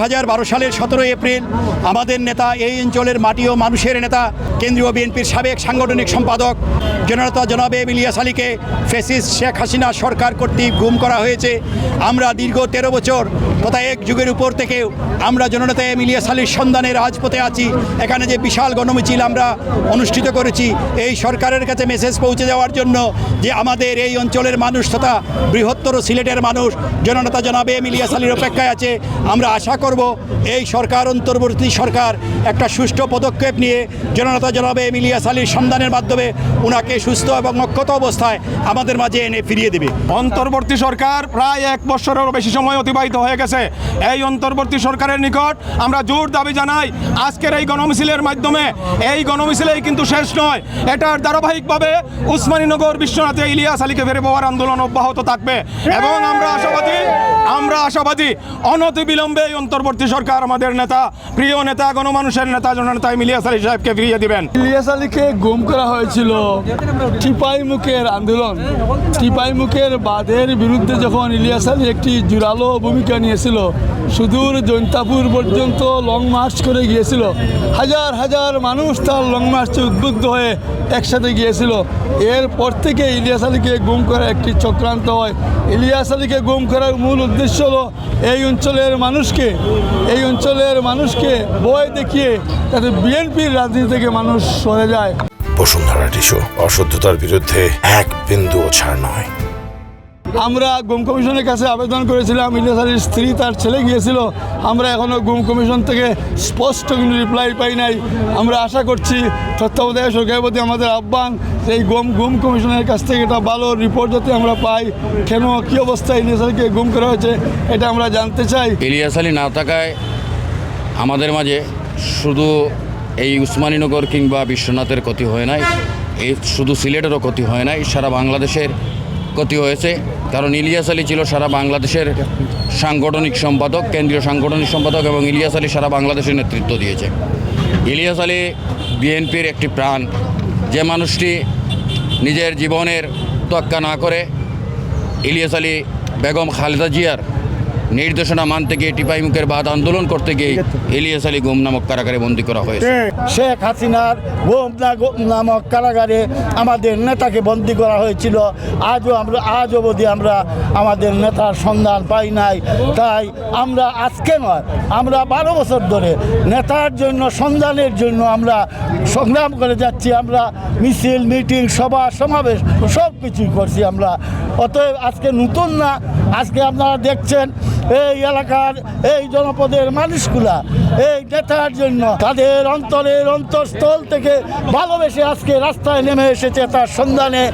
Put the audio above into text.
2012 সালের 17 এপ্রিল আমাদের নেতা, এই অঞ্চলের মাটি ও মানুষের নেতা, কেন্দ্রীয় বিএনপির সাবেক সাংগঠনিক সম্পাদক জননেতা জনাব ইলিয়াস আলীকে ফ্যাসিস্ট শেখ হাসিনা সরকার কর্তৃক গুম করা হয়েছে। আমরা দীর্ঘ 13 বছর তথা এক যুগের উপর থেকেও আমরা জননেতা ইলিয়াস আলীর সন্ধানে রাজপথে আছি। এখানে যে বিশাল গণমিছিল আমরা অনুষ্ঠিত করেছি, এই সরকারের কাছে মেসেজ পৌঁছে দেওয়ার জন্য যে আমাদের এই অঞ্চলের মানুষ তথা বৃহত্তর সিলেটের মানুষ জননেতা জনাব ইলিয়াস আলীর অপেক্ষায় আছে। আমরা আশা করব এই সরকার, অন্তর্বর্তী সরকার একটা সুষ্ঠু পদক্ষেপ নিয়ে জননেতা জনাব ইলিয়াস আলীর সন্ধানের মাধ্যমে ওনাকে সুস্থ এবং অক্ষত অবস্থায় আমাদের মাঝে এনে ফিরিয়ে দেবে। অন্তর্বর্তী সরকার প্রায় 1 বছরেরও বেশি সময় অতিবাহিত হয়ে গেছে। এই অন্তর্বর্তী সরকারের নিকট আমরা জোর দাবি জানাই, আজকের এই গণমিছিলের মাধ্যমে, এই গণমিছিলেই কিন্তু শেষ নয়, এটার ধারাবাহিকভাবে উসমানীনগর বিশ্বনাথে ইলিয়াস আলীকে ফিরে পাওয়ার আন্দোলন অব্যাহত থাকবে এবং আমরা আশাবাদী অনতিবিলম্বে এই অন্তর্বর্তী সরকার আমাদের নেতা, প্রিয় নেতা, গণমানুষের নেতা জননেতা ইলিয়াস আলী সাহেবকে ফিরিয়ে দিবেন। ইলিয়াস আলীকে গুম করা হয়েছিল টিপাইমুখের আন্দোলন, টিপাইমুখের বাঁধের বিরুদ্ধে যখন ইলিয়াস আলী একটি জোরালো ভূমিকা নিয়েছিল, সুদূর জৈন্তাপুর পর্যন্ত লং মার্চ করে গিয়েছিল। হাজার হাজার মানুষ তার লং মার্চে উদ্বুদ্ধ হয়ে একসাথে গিয়েছিল। এরপর থেকে ইলিয়াস আলীকে গুম করার একটি চক্রান্ত হয়। ইলিয়াস আলীকে গুম করার মূল উদ্দেশ্য হলো এই অঞ্চলের মানুষকে ভয় দেখিয়ে যাতে বিএনপির রাজনীতি থেকে মানুষ সরে যায়। বসুন্ধরা টিস্যু, অশুদ্ধতার বিরুদ্ধে এক বিন্দুও ছাড় নয়। আমরা গুম কমিশনের কাছে আবেদন করেছিলাম, ইলিয়াস আলীর স্ত্রী, তার ছেলে গিয়েছিল। আমরা এখনও গুম কমিশন থেকে স্পষ্ট কোনো রিপ্লাই পাই নাই। আমরা আশা করছি তত্ত্বাবধায়ক সরকারের প্রতি আমাদের আহ্বান, এই গুম কমিশনের কাছ থেকে একটা ভালো রিপোর্ট যাতে আমরা পাই, কেন কী অবস্থায় ইলিয়াস আলীকে গুম করা হয়েছে এটা আমরা জানতে চাই। ইলিয়াস আলী না থাকায় আমাদের মাঝে শুধু এই উসমানীনগর কিংবা বিশ্বনাথের ক্ষতি হয় নাই, এই শুধু সিলেটেরও ক্ষতি হয় নাই, সারা বাংলাদেশের ক্ষতি হয়েছে। কারণ ইলিয়াস আলী ছিল সারা বাংলাদেশের সাংগঠনিক সম্পাদক, কেন্দ্রীয় সাংগঠনিক সম্পাদক, এবং ইলিয়াস আলী সারা বাংলাদেশের নেতৃত্ব দিয়েছে। ইলিয়াস আলী বিএনপির একটি প্রাণ, যে মানুষটি নিজের জীবনের তোয়াক্কা না করে ইলিয়াস আলী বেগম খালেদা জিয়ার নির্দেশনা মানতে গিয়ে টিপাইমুখের বাদ আন্দোলন করতে গিয়ে ইলিয়াস আলী গুম নামক কারাগারে বন্দী করা হয়েছে। শেখ হাসিনার গুম নামক কারাগারে আমাদের নেতাকে বন্দী করা হয়েছিল। আজ অবধি আমরা আমাদের নেতার সন্ধান পাই নাই। তাই আমরা আজকে নয়, আমরা 12 বছর ধরে নেতার জন্য, সন্ধানের জন্য আমরা সংগ্রাম করে যাচ্ছি। আমরা মিছিল, মিটিং, সভা, সমাবেশ সব কিছুই করছি আমরা। অতএব আজকে নতুন না, আজকে আপনারা দেখছেন এই এলাকার, এই জনপদের মানুষগুলা এই নেতার জন্য তাদের অন্তরের অন্তঃস্থল থেকে ভালোবেসে আজকে রাস্তায় নেমে এসেছে তার সন্ধানে।